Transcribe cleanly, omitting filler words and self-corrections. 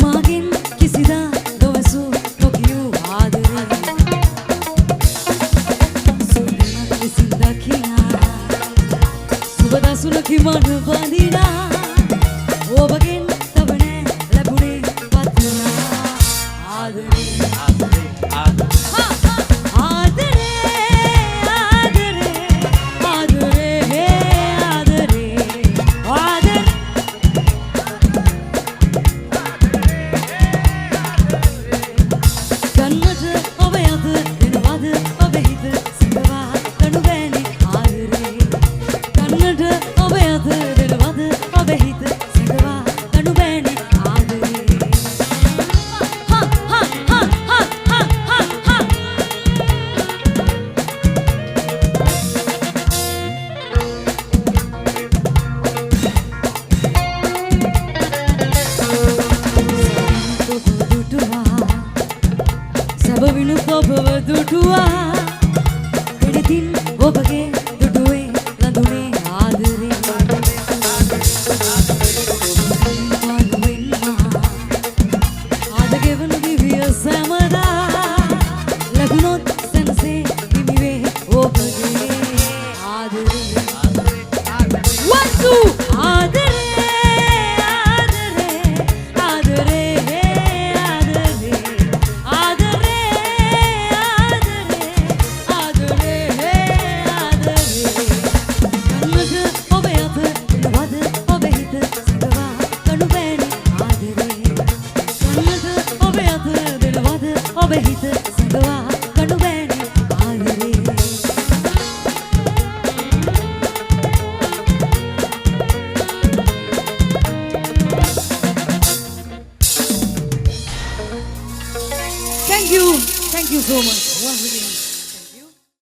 මාගෙන් කිසිදා නොවසූ නොකියූ ආදරේ සුවඳක් ලෙසින් දකිනා සුබ දසුනකි මන බඳිනා ඔබගෙන් තව නෑ ලැබුණේ පත්නා ආදරේ සැබවිනු ඔබව දුටුවා එනිතින් ඔබගේ දුටුවේ ලඳුනේ ආදරේ ආදගෙවනු දිවිය සැමදා ලැබුණොත් සැනසේ හිමිවේ ඔබගේ ආදරේ වන්සු ආදරේ ඔබ හිත සඳවා කණු බෑනේ ආදරේ Thank you so much.